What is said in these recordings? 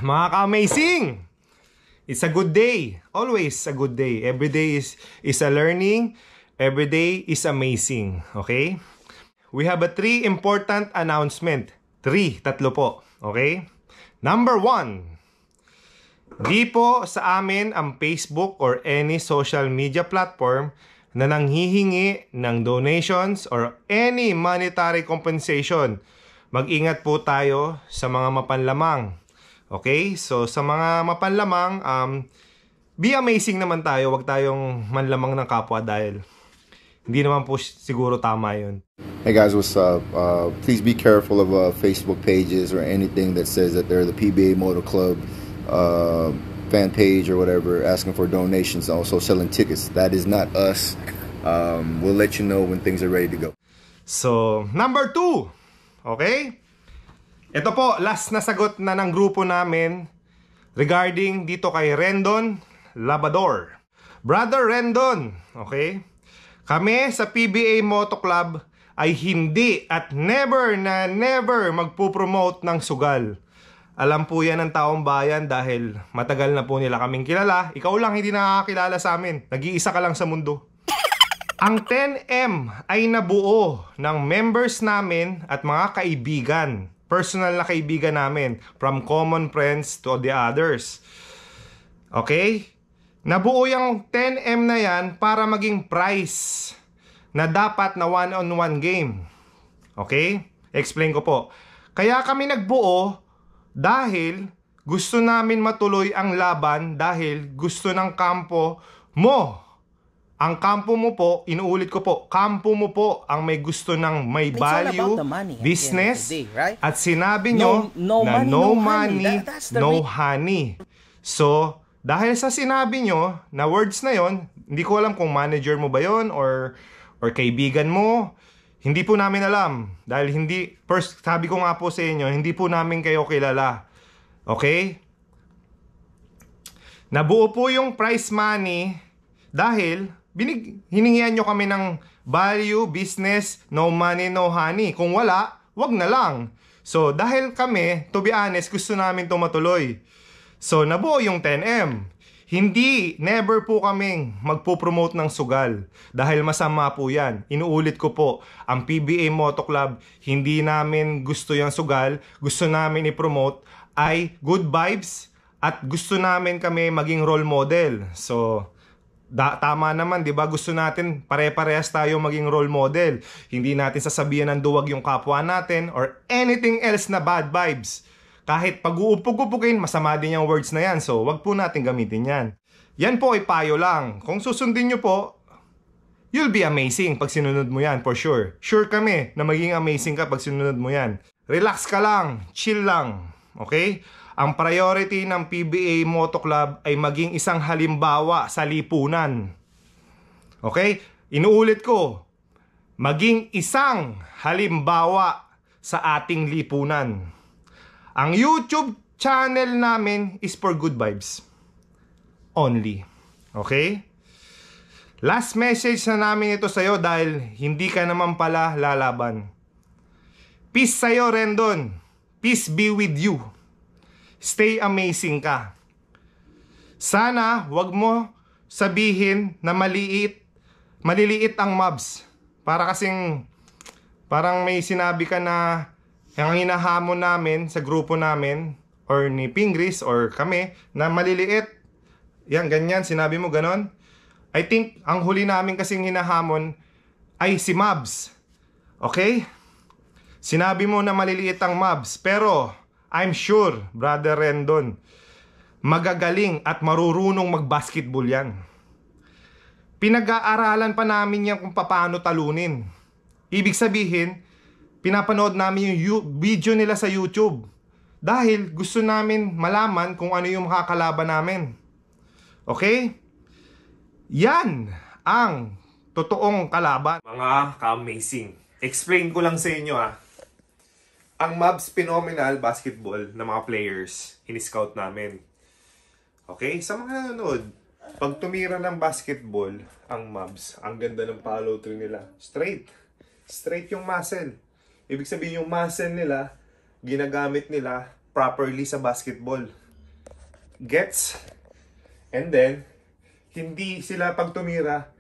Mga ka-amazing! It's a good day. Always a good day. Every day is a learning. Every day is amazing. Okay? We have a 3 important announcement. 3, tatlo po. Okay? Number 1. Di po sa amin ang Facebook or any social media platform na nanghihingi ng donations or any monetary compensation. Mag-ingat po tayo sa mga mapanlamang. Okay? So, sa mga mapanlamang, be amazing naman tayo. Huwag tayong manlamang ng kapwa dahil hindi naman po siguro tama yun. Hey guys, what's up? Please be careful of Facebook pages or anything that says that they're the PBA Motor Club fan page or whatever, asking for donations, also selling tickets. That is not us. We'll let you know when things are ready to go. So, number 2. Okay? Ito po, last na sagot na ng grupo namin regarding dito kay Rendon Labador. Brother Rendon, okay? Kami sa PBA Moto Club ay hindi at never magpupromote ng sugal. Alam po yan ng taong bayan dahil matagal na po nila kaming kilala. Ikaw lang hindi nakakilala sa amin. Nag-iisa ka lang sa mundo. Ang 10M ay nabuo ng members namin at mga kaibigan. Personal na kaibigan namin. From common friends to the others. Okay? Nabuo yung 10M na yan para maging prize na dapat na one-on-one game. Okay? Explain ko po. Kaya kami nagbuo dahil gusto namin matuloy ang laban dahil gusto ng kampo mo. Ang kampo mo po, inuulit ko po, kampo mo po ang may gusto ng may value, business, at sinabi nyo na no money, no honey. So, dahil sa sinabi nyo na words na yon, hindi ko alam kung manager mo ba yon or kaibigan mo, hindi po namin alam. Dahil first, sabi ko nga po sa inyo, hindi po namin kayo kilala. Okay? Nabuo po yung prize money dahil hiningian nyo kami ng value, business, no money, no honey. Kung wala, wag na lang. So, dahil kami, to be honest, gusto namin tumatuloy. So, nabuo yung 10M. Never po kaming magpo-promote ng sugal. Dahil masama po yan. Inuulit ko po, ang PBA Moto Club, hindi namin gusto yung sugal. Gusto namin i-promote ay good vibes at gusto namin kami maging role model. So, tama naman, di ba? Gusto natin pare-parehas tayo maging role model. Hindi natin sasabihan ng duwag yung kapwa natin or anything else na bad vibes. Kahit pag-uupog-upugin, masama din yung words na yan. So, wag po natin gamitin yan. Yan po ay payo lang. Kung susundin nyo po, you'll be amazing pag sinunod mo yan, for sure. Sure kami na maging amazing ka pag sinunod mo yan. Relax ka lang, chill lang. Okay? Ang priority ng PBA Moto Club ay maging isang halimbawa sa lipunan. Okay? Inuulit ko, maging isang halimbawa sa ating lipunan. Ang YouTube channel namin is for good vibes. Only. Okay? Last message na namin ito sa'yo dahil hindi ka naman pala lalaban. Peace sa'yo, Rendon. Peace be with you. Stay amazing ka. Sana wag mo sabihin na maliliit ang mobs. Parang may sinabi ka na ang hinahamon namin sa grupo namin or ni Pingris or kami na maliliit. Yan, ganyan, sinabi mo ganon. I think ang huli namin kasing hinahamon ay si mobs. Okay? Sinabi mo na maliliit ang mobs, pero I'm sure, Brother Rendon, magagaling at marurunong mag-basketball yan. Pinag-aaralan pa namin yan kung paano talunin. Ibig sabihin, pinapanood namin yung video nila sa YouTube. Dahil gusto namin malaman kung ano yung makakalaban namin. Okay? Yan ang totoong kalaban. Mga ka-amazing. Explain ko lang sa inyo Ang Mavs Phenomenal Basketball na mga players, in-scout namin. Okay? Sa mga nanonood, pag tumira ng basketball, ang Mavs, ang ganda ng follow through nila. Straight. Straight yung muscle. Ibig sabihin yung muscle nila, ginagamit nila properly sa basketball. Gets? And then, hindi sila pag tumira,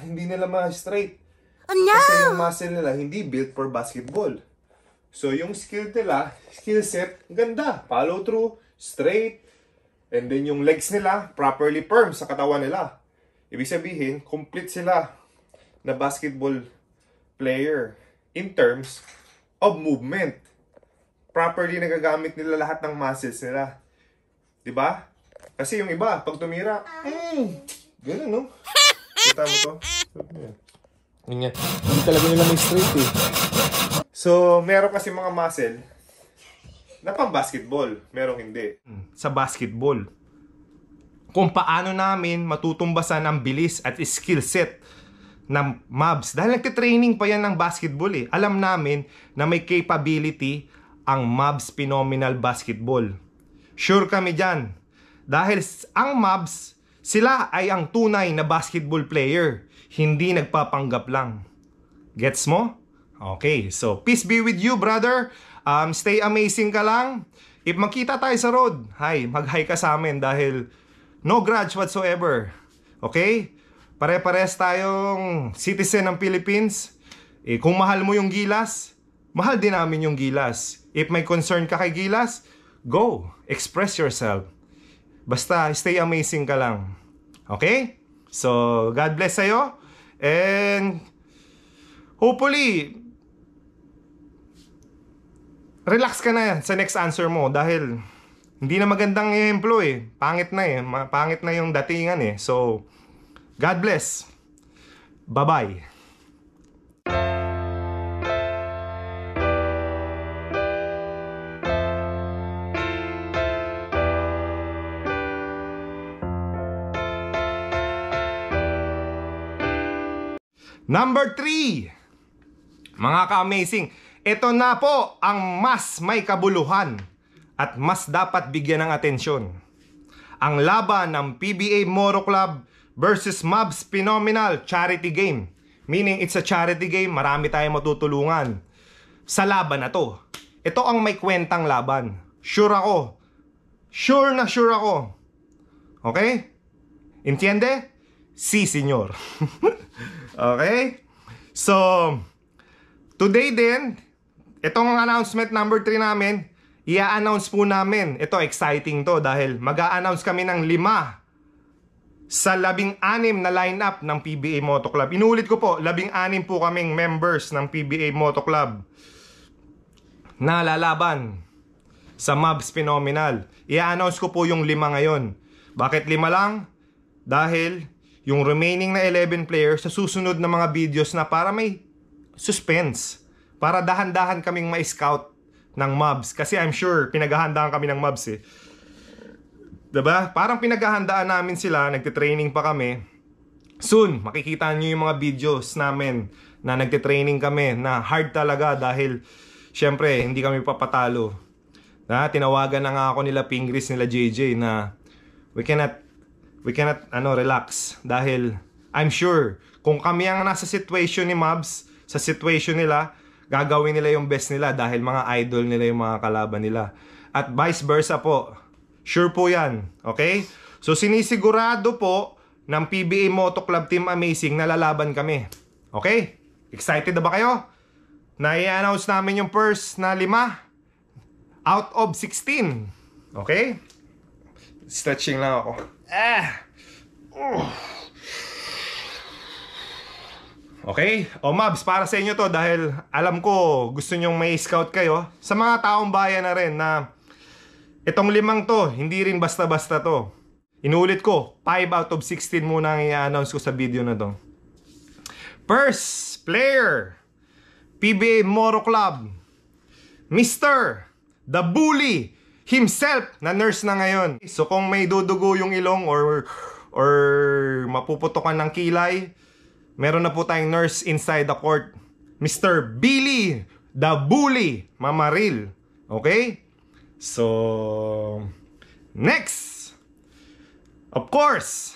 hindi nila ma-straight. Oh no! Kasi yung muscle nila hindi built for basketball. So yung skill nila, skill set, ganda. Follow through, straight. And then yung legs nila, properly firm sa katawan nila. Ibig sabihin, complete sila na basketball player in terms of movement. Properly nagagamit nila lahat ng muscles nila. Diba? Kasi yung iba, pag tumira, gano'n, no? Kita mo to? Ganyan. Hindi talaga nila may straight, eh. So, meron kasi mga muscle na pang basketball. Merong hindi. Sa basketball, kung paano namin matutumbasan ang bilis at skill set ng Mavs. Dahil nagtitraining pa yan ng basketball, eh. Alam namin na may capability ang Mavs Phenomenal Basketball. Sure kami dyan. Dahil ang Mavs, sila ay ang tunay na basketball player. Hindi nagpapanggap lang. Gets mo? Okay, so peace be with you, brother. Stay amazing ka lang. If makita tayo sa road, mag-hi ka sa amin dahil no grudge whatsoever. Okay? Pare-pares tayong citizen ng Philippines. Kung mahal mo yung Gilas, mahal din namin yung Gilas. If may concern ka kay Gilas, go. Express yourself. Basta stay amazing ka lang. Okay? So, God bless sa'yo. And hopefully, relax ka na sa next answer mo dahil hindi na magandang ehemplo, eh. Pangit na, eh. Pangit na yung datingan, eh. So, God bless. Bye-bye. Number 3, mga ka-amazing, ito na po ang mas may kabuluhan at mas dapat bigyan ng atensyon. Ang laban ng PBA Moto Club versus Mavs Phenomenal charity game. Meaning it's a charity game, marami tayong matutulungan sa laban na to. Ito ang may kwentang laban. Sure ako. Sure na sure ako. Okay? Entiende? Si, senyor. Okay? So, today din, itong announcement number 3 namin, i-announce po namin. Ito, exciting to dahil mag-a-announce kami ng 5 sa 16 na lineup ng PBA Moto Club. Inulit ko po, 16 po kaming members ng PBA Moto Club na lalaban sa Mavs Phenomenal. I-announce ko po yung 5 ngayon. Bakit 5 lang? Dahil yung remaining na 11 players sa susunod na mga videos na para may suspense. Para dahan-dahan kaming ma-scout ng Mavs. Kasi I'm sure pinaghahandaan kami ng Mavs, eh. Diba? Parang pinaghahandaan namin sila, nagtitraining pa kami. Soon, makikita nyo yung mga videos namin na nagtitraining kami na hard talaga dahil syempre, hindi kami papatalo. Tinawagan na nga ako nila Pingris, nila JJ na we cannot relax dahil I'm sure kung kami ang nasa situation ni Mavs, sa situation nila, gagawin nila yung best nila dahil mga idol nila yung mga kalaban nila. At vice versa po. Sure po yan. Okay? So sinisigurado po ng PBA Moto Club Team Amazing na lalaban kami. Okay? Excited na ba kayo? Na i-announce namin yung first na 5 out of 16. Okay? Stretching lang ako. Okay? O Mavs, para sa inyo to dahil alam ko gusto nyong may scout kayo. Sa mga taong bayan na rin na itong 5 to, hindi rin basta-basta to. Inulit ko, 5 out of 16 muna ang i-announce ko sa video na to. First player, PBA Moto Club, Mr. The Bully himself na nurse na ngayon. So kung may dudugo yung ilong or mapuputokan ng kilay, meron na po tayong nurse inside the court. Mr. Billy The Bully Mamaril. Okay? So next, of course,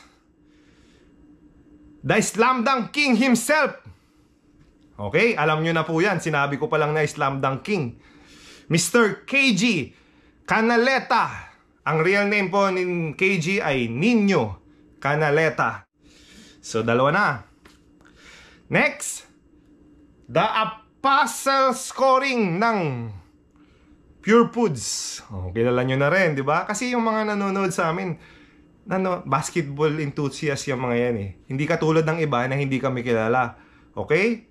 the Slam Dunk King himself. Okay? Alam nyo na po yan. Sinabi ko pa lang na Slam Dunk King. Mr. KG Canaleta. Ang real name po ni KG ay Nino Canaleta. So, dalawa na. Next, the Apostle Scoring ng Pure Foods. Oh, kilala nyo na rin, di ba? Kasi yung mga nanonood sa amin, basketball enthusiast yung mga yan eh. Hindi katulad ng iba na hindi kami kilala. Okay?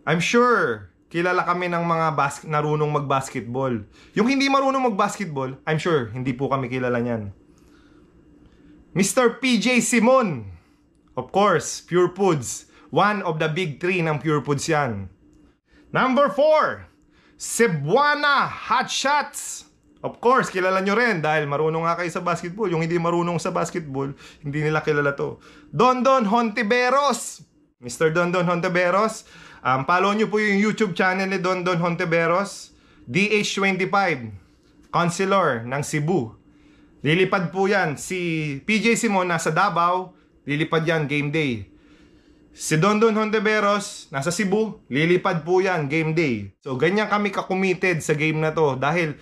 I'm sure kilala kami ng mga narunong mag-basketball. Yung hindi marunong mag-basketball, I'm sure hindi po kami kilala niyan. Mr. PJ Simon. Of course, Pure Foods. One of the big three ng Pure Foods yan. Number 4, Cebuana Hot Shots. Of course, kilala nyo rin dahil marunong nga kayo sa basketball. Yung hindi marunong sa basketball, hindi nila kilala to. Dondon Hontiveros. Mr. Dondon Hontiveros. Follow nyo po yung YouTube channel ni Dondon Hontiveros. DH25. Counselor ng Cebu. Lilipad po yan. Si PJ Simon nasa Davao. Lilipad yan game day. Si Dondon Hontiveros nasa Cebu. Lilipad po yan game day. So ganyan kami ka-committed sa game na to. Dahil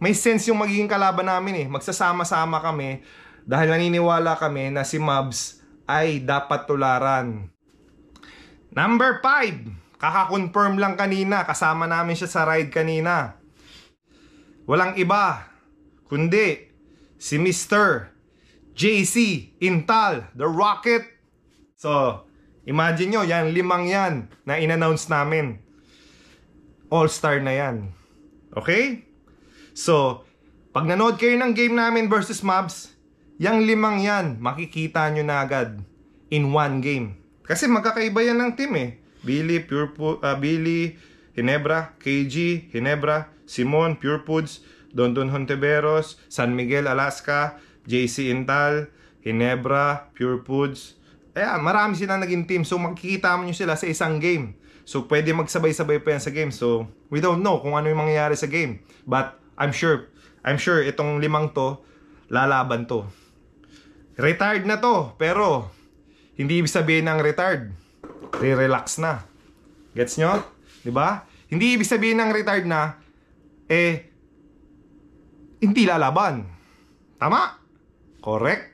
may sense yung magiging kalaban namin eh. Magsasama-sama kami. Dahil naniniwala kami na si Mavs ay dapat tularan. Number 5. Kaka-confirm lang kanina. Kasama namin siya sa ride kanina. Walang iba kundi si Mr. JC Intal, The Rocket. So, imagine nyo, yan, 5 yan na in-announce namin. All-star na yan. Okay? So, pag nanood kayo ng game namin versus Mavs, yung 5 yan, makikita nyo na agad in one game. Kasi magkakaiba yan ng team eh. Billy, Ginebra, KG, Ginebra, Simon, Pure Foods, Dondon Hontiveros, San Miguel, Alaska, JC Intal, Ginebra, Pure Foods. Marami silang naging team. So makikita mo nyo sila sa isang game. So pwede magsabay-sabay pa yan sa game. So we don't know kung ano yung mangyayari sa game. But I'm sure itong 5 to, lalaban to. Retired na to, pero hindi ibig sabihin ng retired. Re-relax na. Gets nyo? Diba? Hindi ibig sabihin ng retired na, hindi lalaban. Tama? Correct?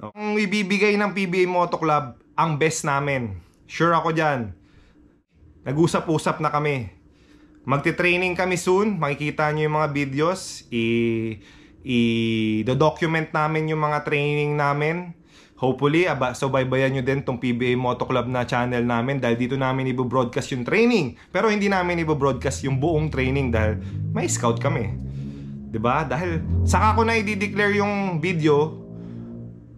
Ang ibibigay ng PBA Moto Club, ang best namin. Sure ako dyan. Nag-usap-usap na kami. Magti-training kami soon. Makikita nyo yung mga videos. I-document namin yung mga training namin. Hopefully, subaybayan nyo din tong PBA Moto Club na channel namin dahil dito namin i-broadcast yung training. Pero hindi namin i-broadcast yung buong training dahil may scout kami. Diba? Dahil saka ko na i-declare yung video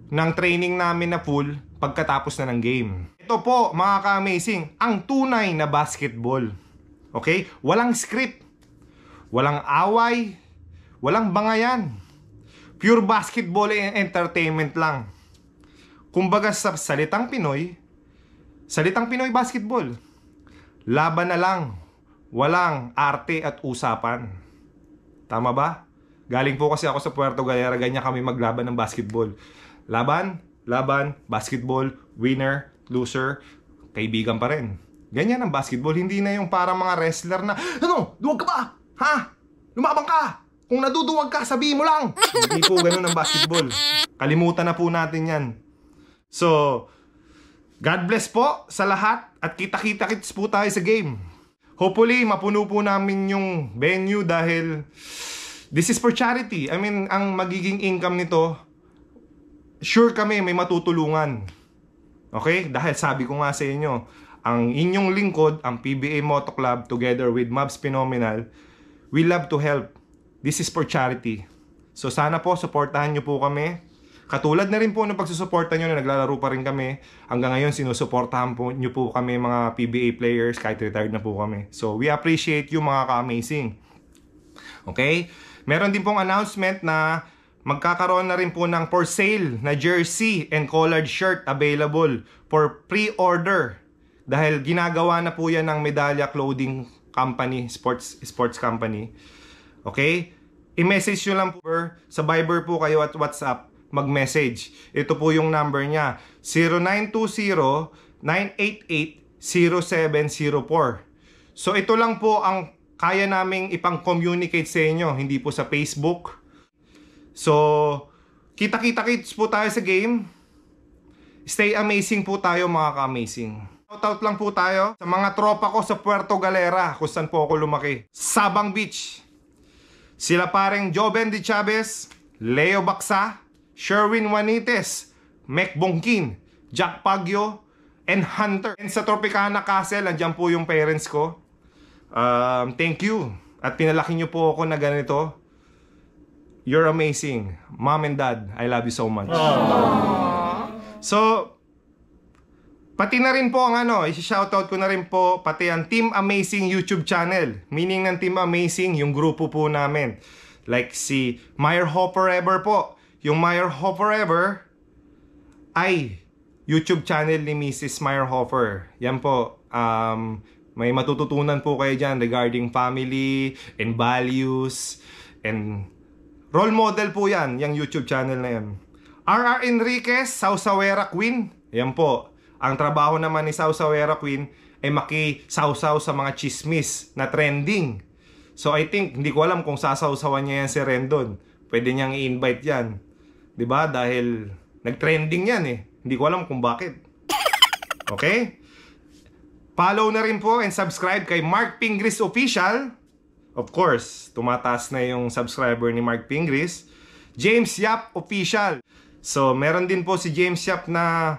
ng training namin na full pagkatapos na ng game. Ito po, mga ka-amazing, ang tunay na basketball. Okay? Walang script. Walang away. Walang bangayan. Pure basketball and entertainment lang. Kumbaga sa salitang Pinoy basketball. Laban na lang. Walang arte at usapan. Tama ba? Galing po kasi ako sa Puerto Galera, ganyan kami maglaban ng basketball. Laban, basketball, winner, loser, kaibigan pa rin. Ganyan ang basketball, hindi na yung para mga wrestler na, duwag ka ba? Ha? Lumabang ka! Kung naduduwag ka, sabihin mo lang! Hindi po ganun ang basketball. Kalimutan na po natin yan. So, God bless po sa lahat at kita-kita-kits po tayo sa game. Hopefully, mapuno po namin yung venue dahil this is for charity. I mean, ang magiging income nito, sure kami may matutulungan. Okay? Dahil sabi ko nga sa inyo, ang inyong lingkod, ang PBA Moto Club, together with Mavs Phenomenal, we love to help. This is for charity. So sana po, supportahan nyo po kami. Katulad na rin po ng pagsusuporta nyo na naglalaro pa rin kami. Hanggang ngayon, sinusuportahan po nyo po kami mga PBA players, kahit retired na po kami. So we appreciate you mga ka-amazing. Okay? Meron din pong announcement na magkakaroon na rin po ng for sale na jersey and collared shirt available for pre-order. Dahil ginagawa na po yan ng Medalya Clothing Company, sports company. Okay? I-message nyo lang po sa Viber po kayo at WhatsApp, mag-message. Ito po yung number niya, 0920-988-0704. So ito lang po ang kaya naming ipang-communicate sa inyo, hindi po sa Facebook. So, kita-kita-kits po tayo sa game. Stay amazing po tayo mga ka-amazing. Shoutout lang po tayo sa mga tropa ko sa Puerto Galera, kung saan po ako lumaki. Sabang Beach. Sila pareng Joven de Chavez, Leo Baksa, Sherwin Juanites, Mek Bongkin, Jack Pagyo, and Hunter. And sa Tropicana Castle, andyan po yung parents ko. Thank you. At pinalaki nyo po ako na ganito. You're amazing. Mom and Dad, I love you so much. So, pati na rin po ang isi-shoutout ko na rin po pati ang Team Amazing YouTube channel. Meaning ng Team Amazing, yung grupo po namin. Like si Meyer Ho Forever po. Yung Meyer Ho Forever ay YouTube channel ni Mrs. Meyerhofer. Yan po. May matututunan po kayo dyan regarding family and values. And role model po yan, yung YouTube channel na yan. RR Enriquez, Sausawera Queen. Yan po. Ang trabaho naman ni Sausawera Queen ay makisawsaw sa mga chismis na trending. So I think, hindi ko alam kung sasawsawan niya yan si Rendon. Pwede niyang i-invite yan. Diba? Dahil nag-trending yan eh. Hindi ko alam kung bakit. Okay? Follow na rin po and subscribe kay Mark Pingris Official. Of course, tumataas na yung subscriber ni Mark Pingris. James Yap Official. So, meron din po si James Yap na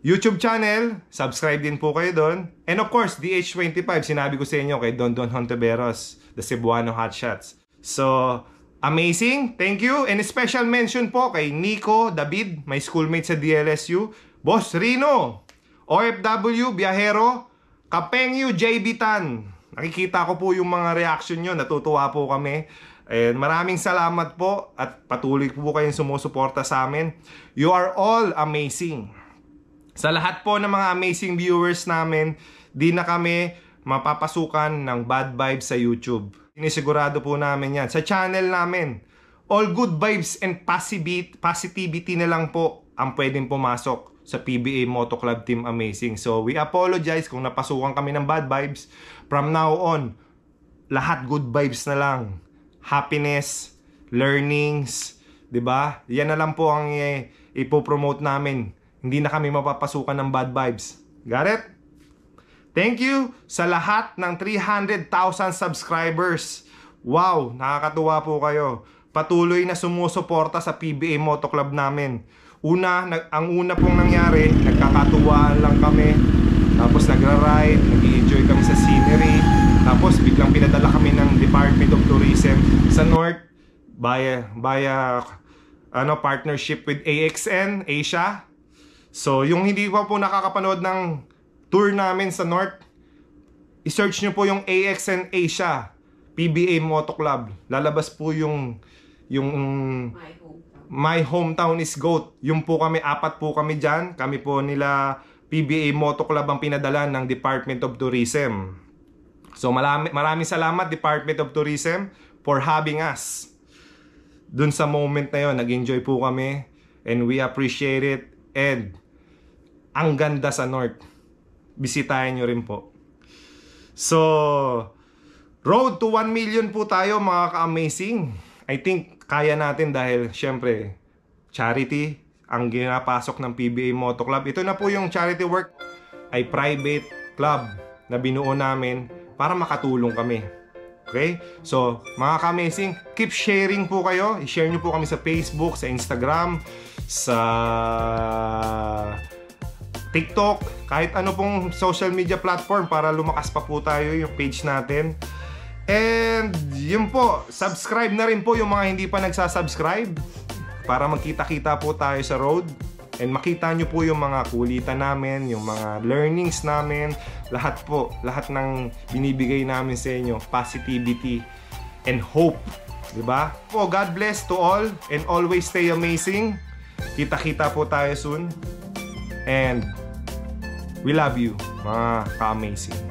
YouTube channel. Subscribe din po kayo doon. And of course, DH25. Sinabi ko sa inyo kay Don Hontiveros, the Cebuano Hotshots. So, amazing. Thank you. And a special mention po kay Nico David, my schoolmate sa DLSU. Boss Rino, OFW, Biyahero, Kapengyu, JB Tan. Nakikita ko po yung mga reaction nyo. Natutuwa po kami. And maraming salamat po at patuloy po kayong sumusuporta sa amin. You are all amazing. Sa lahat po ng mga amazing viewers namin, di na kami mapapasukan ng bad vibes sa YouTube. Sinisigurado po namin yan. Sa channel namin, all good vibes and positivity na lang po ang pwedeng pumasok sa PBA Moto Club Team Amazing. So, we apologize kung napasukan kami ng bad vibes. From now on, lahat good vibes na lang. Happiness, learnings, diba? Yan na lang po ang ipopromote namin. Hindi na kami mapapasukan ng bad vibes. Got it? Thank you sa lahat ng 300,000 subscribers. Wow, nakakatuwa po kayo. Patuloy na sumusuporta sa PBA Moto Club namin. Ang una pong nangyari, nagkakatuwaan lang kami. Tapos nagra-ride, nag-enjoy kami sa scenery. Tapos biglang pinadala kami ng Department of Tourism sa North via partnership with AXN Asia. So, yung hindi pa po nakakapanood ng tour namin sa North, i-search nyo po yung AXN Asia PBA Moto Club. Lalabas po yung My Hometown is GOAT. Yung po kami, 4 po kami dyan. Kami po nila PBA Moto Club ang pinadala ng Department of Tourism. So maraming salamat Department of Tourism for having us. Dun sa moment na yon, nag-enjoy po kami and we appreciate it. And ang ganda sa North. Bisitahin nyo rin po. So, road to 1 million po tayo mga ka-amazing. I think kaya natin dahil syempre charity ang ginapasok ng PBA Moto Club. Ito na po yung charity work ay private club na binuo namin para makatulong kami. Okay? So, mga ka-amazing, keep sharing po kayo. I-share nyo po kami sa Facebook, sa Instagram, sa TikTok, kahit ano pong social media platform para lumakas pa po tayo yung page natin. And yun po, subscribe na rin po yung mga hindi pa nagsasubscribe para magkita-kita po tayo sa road. And makita nyo po yung mga kulitan namin, yung mga learnings namin, lahat po, lahat ng binibigay namin sa inyo, positivity and hope. Diba? Po, God bless to all and always stay amazing. Kita-kita po tayo soon. And we love you, mga ka-amazing.